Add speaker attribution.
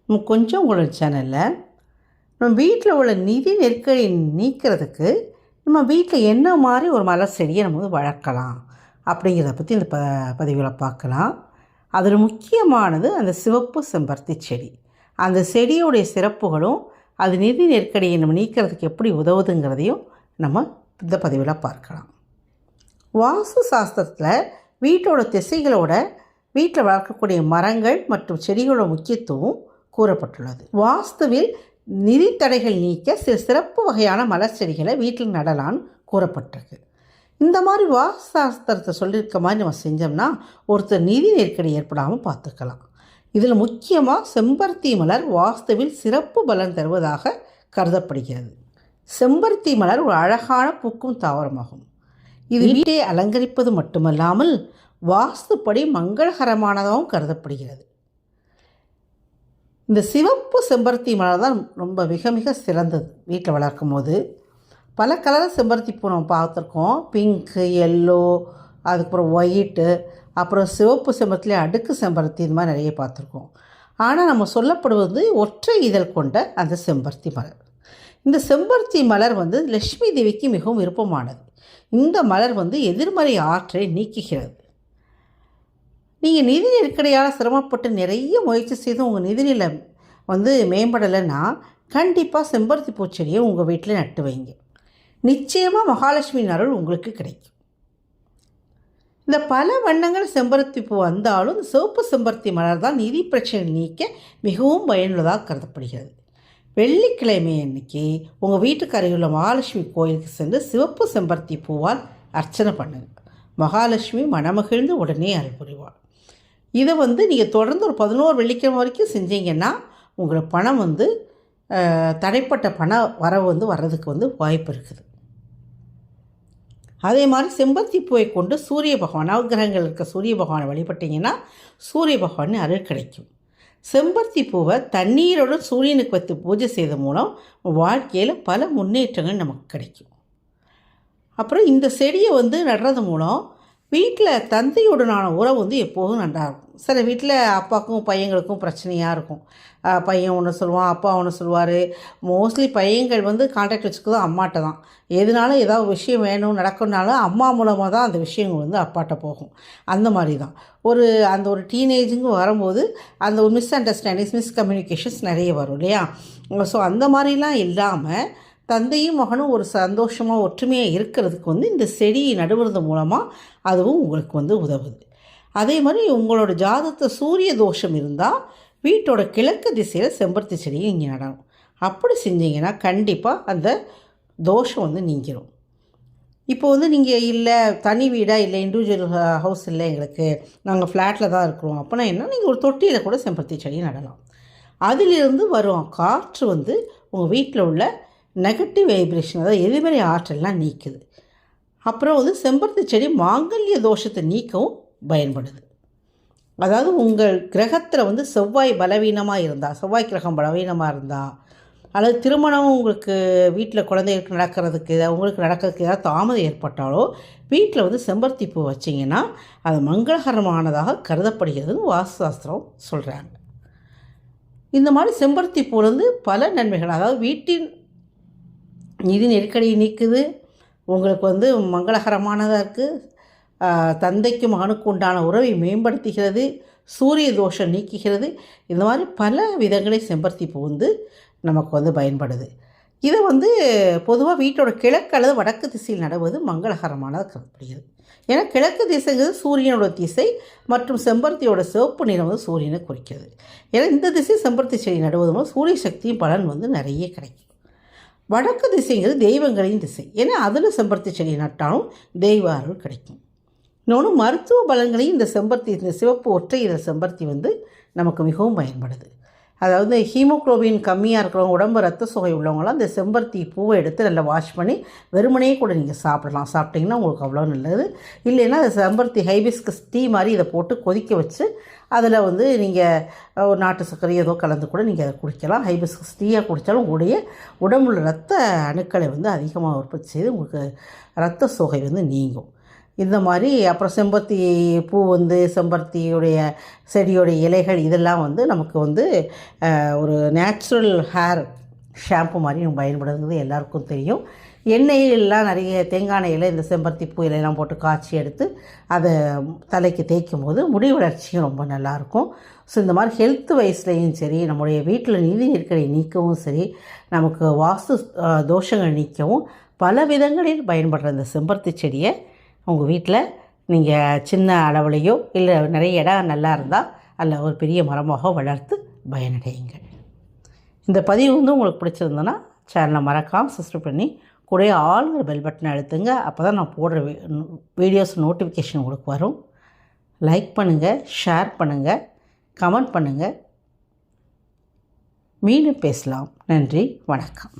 Speaker 1: கொஞ்சம் உங்களோட சேனலில் நம்ம வீட்டில் உள்ள நிதி நெருக்கடி நீக்கிறதுக்கு நம்ம வீட்டில் என்ன மாதிரி ஒரு மலர் செடியை நம்ம வந்து வளர்க்கலாம் அப்படிங்கிறத பற்றி இந்த பதிவில் பார்க்கலாம். அதில் முக்கியமானது அந்த சிவப்பு செம்பருத்தி செடி. அந்த செடியுடைய சிறப்புகளும் அது நிதி நெருக்கடியை நம்ம நீக்கிறதுக்கு எப்படி உதவுதுங்கிறதையும் நம்ம இந்த பதிவில் பார்க்கலாம். வாஸ்து சாஸ்திரத்தில் வீட்டோட திசைகளோட வீட்டில் வளர்க்கக்கூடிய மரங்கள் மற்றும் செடிகளோட முக்கியத்துவம் கூறப்பட்டுள்ளது. வாஸ்துவில் நிதி தடைகள் நீக்க சில சிறப்பு வகையான மலர் செடிகளை வீட்டில் நடலான்னு கூறப்பட்டிருக்கு. இந்த மாதிரி வாஸ்து சாஸ்திரத்தை சொல்லியிருக்க மாதிரி நம்ம செஞ்சோம்னா ஒருத்தர் நிதி நெருக்கடி ஏற்படாமல் பார்த்துக்கலாம். இதில் முக்கியமாக செம்பருத்தி மலர் வாஸ்துவில் சிறப்பு பலன் தருவதாக கருதப்படுகிறது. செம்பருத்தி மலர் ஒரு அழகான பூக்கும் தாவரமாகும். இது வீட்டை அலங்கரிப்பது மட்டுமல்லாமல் வாஸ்துப்படி மங்களகரமானதாகவும் கருதப்படுகிறது. இந்த சிவப்பு செம்பருத்தி மலர் தான் ரொம்ப மிக மிக சிறந்தது. வீட்டில் வளர்க்கும் போது பல கலர் செம்பருத்தி பூ நம்ம பார்த்துருக்கோம். பிங்க்கு, எல்லோ, அதுக்கப்புறம் ஒயிட்டு, அப்புறம் சிவப்பு செம்பருத்திலே அடுக்கு செம்பருத்தி, இந்த மாதிரி நிறைய பார்த்துருக்கோம். ஆனால் நம்ம சொல்லப்படுவது ஒற்றை இதழ் கொண்ட அந்த செம்பருத்தி மலர். இந்த செம்பருத்தி மலர் வந்து லக்ஷ்மி தேவிக்கு மிகவும் விருப்பமானது. இந்த மலர் வந்து எதிர்மறை ஆற்றை நீக்குகிறது. நீங்கள் நிதி நெருக்கடியால் சிரமப்பட்டு நிறைய முயற்சி செய்து உங்கள் நிதிநிலை வந்து மேம்படலைன்னா கண்டிப்பாக செம்பருத்தி பூச்செடியை உங்கள் வீட்டில் நட்டு வைங்க. நிச்சயமாக மகாலட்சுமியின் அருள் உங்களுக்கு கிடைக்கும். இந்த பல வண்ணங்கள் செம்பருத்தி பூ வந்தாலும் சிவப்பு செம்பருத்தி மலர் தான் நிதி பிரச்சனை நீக்க மிகவும் பயனுள்ளதாக கருதப்படுகிறது. வெள்ளிக்கிழமை அன்னைக்கு உங்கள் வீட்டுக்கு அருகில் உள்ள மகாலட்சுமி கோயிலுக்கு சென்று சிவப்பு செம்பருத்தி பூவால் அர்ச்சனை பண்ணுங்கள். மகாலட்சுமி மனமகிழ்ந்து உடனே அருள் புரிவாள். இதை வந்து நீங்கள் தொடர்ந்து ஒரு 11 வெள்ளிக்கிழமை வரைக்கும் செஞ்சீங்கன்னா உங்களுக்கு பணம் வந்து தடைப்பட்ட பண வரவு வந்து வர்றதுக்கு வந்து வாய்ப்பு இருக்குது. அதே மாதிரி செம்பருத்தி பூவை கொண்டு சூரிய பகவான், நவகிரகங்கள் இருக்க சூரிய பகவானை வழிபட்டிங்கன்னா சூரிய பகவான் அருள் கிடைக்கும். செம்பருத்தி பூவை தண்ணீரோடு சூரியனுக்கு வைத்து பூஜை செய்த மூலம் வாழ்க்கையில் பல முன்னேற்றங்கள் நமக்கு கிடைக்கும். அப்புறம் இந்த செடியை வந்து நடுறது மூலம் வீட்டில் தந்தையுடனான உறவு வந்து எப்போதும் நன்றாகும். சில வீட்டில் அப்பாவுக்கும் பையங்களுக்கும் பிரச்சனையாக இருக்கும். பையன் ஒன்று சொல்லுவான், அப்பா ஒன்று சொல்லுவார். மோஸ்ட்லி பையன்கள் வந்து கான்டாக்ட் வச்சுக்கிறது அம்மாட்ட தான். எதுனாலும் ஏதாவது விஷயம் வேணும் நடக்கணுனாலும் அம்மா மூலமாக தான் அந்த விஷயங்கள் வந்து அப்பாட்ட போகும். அந்த மாதிரி தான் அந்த ஒரு டீனேஜுங்க வரும்போது அந்த ஒரு மிஸ் அண்டர்ஸ்டாண்டிங்ஸ், மிஸ்கம்யூனிகேஷன்ஸ் நிறைய வரும் இல்லையா? ஸோ அந்த மாதிரிலாம் இல்லாமல் தந்தையும் மகனும் ஒரு சந்தோஷமாக ஒற்றுமையாக இருக்கிறதுக்கு வந்து இந்த செடியை நடுவது மூலமாக அதுவும் உங்களுக்கு வந்து உதவுது. அதே மாதிரி உங்களோட ஜாதகத்தில் சூரிய தோஷம் இருந்தால் வீட்டோட கிழக்கு திசையில் செம்பருத்தி செடியை இங்கே நடணும். அப்படி செஞ்சீங்கன்னா கண்டிப்பாக அந்த தோஷம் வந்து நீங்கிடும். இப்போ வந்து நீங்கள் இல்லை தனி வீடாக இல்லை, இண்டிவிஜுவல் ஹவுஸ் இல்லை, எங்களுக்கு நாங்கள் ஃப்ளாட்டில் தான் இருக்கிறோம் அப்படின்னா என்ன, நீங்கள் ஒரு தொட்டியில் கூட செம்பருத்தி செடியை நடலாம். அதிலிருந்து வரும் காற்று வந்து உங்கள் வீட்டில் உள்ள நெகட்டிவ் வைப்ரேஷன், அதாவது எதிர்மறை ஆற்றல்லாம் நீக்குது. அப்புறம் வந்து செம்பருத்தி செடி மாங்கல்ய தோஷத்தை நீக்கவும் பயன்படுது. அதாவது உங்கள் கிரகத்தில் வந்து செவ்வாய் பலவீனமாக இருந்தால், செவ்வாய் கிரகம் பலவீனமாக இருந்தால், அல்லது திருமணம் உங்களுக்கு வீட்டில் குழந்தைகளுக்கு நடக்கிறதுக்கு உங்களுக்கு நடக்கிறதுக்கு ஏதாவது தாமதம் ஏற்பட்டாலோ வீட்டில் வந்து செம்பருத்தி பூ வச்சிங்கன்னா அது மங்களகரமானதாக கருதப்படுகிறதுன்னு வாஸ்து சாஸ்திரம் சொல்கிறாங்க. இந்த மாதிரி செம்பருத்தி பூ வந்து பல நன்மைகள், அதாவது வீட்டின் நிதி நெருக்கடியை நீக்குது, உங்களுக்கு வந்து மங்களகரமானதாக இருக்குது, தந்தைக்கு மகனுக்கு உண்டான உறவை மேம்படுத்துகிறது, சூரிய தோஷம் நீக்குகிறது. இந்த மாதிரி பல விதங்களை செம்பருத்தி பூ வந்து நமக்கு வந்து பயன்படுது. இதை வந்து பொதுவாக வீட்டோட கிழக்கு அல்லது வடக்கு திசையில் நடுவது மங்களகரமானதாக கருதப்படுகிறது. ஏன்னா கிழக்கு திசைங்கிறது சூரியனோட திசை மற்றும் செம்பருத்தியோட சிவப்பு நிறம் வந்து சூரியனை குறிக்கிறது. ஏன்னா இந்த திசை செம்பருத்தி செடி நடுவது மூலம் சூரிய சக்தியும் பலன் வந்து நிறைய கிடைக்கும். வடக்கு திசைங்கிறது தெய்வங்களின் திசை. ஏன்னா அதில் செம்பருத்தி செடி நட்டாலும் தெய்வ அருள் கிடைக்கும். இன்னொன்று மருத்துவ பலன்களையும் இந்த செம்பருத்தி, இந்த சிவப்பு ஒற்றை இதழ் செம்பருத்தி வந்து நமக்கு மிகவும் பயன்படுது. அதாவது ஹீமோக்ளோபின் கம்மியாக இருக்கிறவங்க, உடம்பு ரத்த சோகை உள்ளவங்களாம் இந்த செம்பருத்தி பூவை எடுத்து நல்லா வாஷ் பண்ணி வெறுமனே கூட நீங்கள் சாப்பிடலாம். சாப்பிட்டிங்கன்னா உங்களுக்கு அவ்வளோ நல்லது. இல்லைன்னா அந்த செம்பருத்தி ஹைபிஸ்கஸ் டீ மாதிரி இதை போட்டு கொதிக்க வச்சு அதில் வந்து நீங்கள் ஒரு நாட்டு சர்க்கரை ஏதோ கலந்து கூட நீங்கள் அதை குடிக்கலாம். ஹைபிஸ்கஸ் டீயாக குடித்தாலும் உங்களுடைய உடம்புல ரத்த அணுக்களை வந்து அதிகமாக உற்பத்தி செய்து உங்களுக்கு ரத்த சோகை வந்து நீங்கும். இந்த மாதிரி அப்புறம் செம்பருத்தி பூ செம்பருத்தியுடைய செடியோடைய இலைகள் இதெல்லாம் நமக்கு ஒரு நேச்சுரல் ஹேர் ஷாம்பு மாதிரி நம்ம பயன்படுத்துறது எல்லாருக்கும் தெரியும். எண்ணெயெல்லாம் நிறைய தேங்காய் எண்ணெயில் இந்த செம்பருத்தி பூ இலையெல்லாம் போட்டு காய்ச்சி எடுத்து அதை தலைக்கு தேய்க்கும் போது முடி வளர்ச்சியும் ரொம்ப நல்லாயிருக்கும். ஸோ இந்த மாதிரி ஹெல்த் வைஸ்லேயும் சரி, நம்முடைய வீட்டில் நிதி நெருக்கடி நீக்கவும் சரி, நமக்கு வாஸ்து தோஷங்கள் நீக்கவும் பல விதங்களில் பயன்படுற இந்த செம்பருத்தி செடியை உங்கள் வீட்டில் நீங்கள் சின்ன அளவுலையோ இல்லை நிறைய இடம் நல்லா இருந்தால் அல்ல ஒரு பெரிய மரமாக வளர்த்து பயனடையுங்கள். இந்த பதிவு உங்களுக்கு பிடிச்சிருந்தோன்னா சேனலை மறக்காமல் சப்ஸ்கிரைப் பண்ணி கூட ஆளுங்கிற பெல் பட்டனை அழுத்துங்க. அப்போ தான் நான் போடுற வீடியோஸ் நோட்டிஃபிகேஷன் உங்களுக்கு வரும். லைக் பண்ணுங்கள், ஷேர் பண்ணுங்கள், கமெண்ட் பண்ணுங்கள். மீண்டும் பேசலாம். நன்றி, வணக்கம்.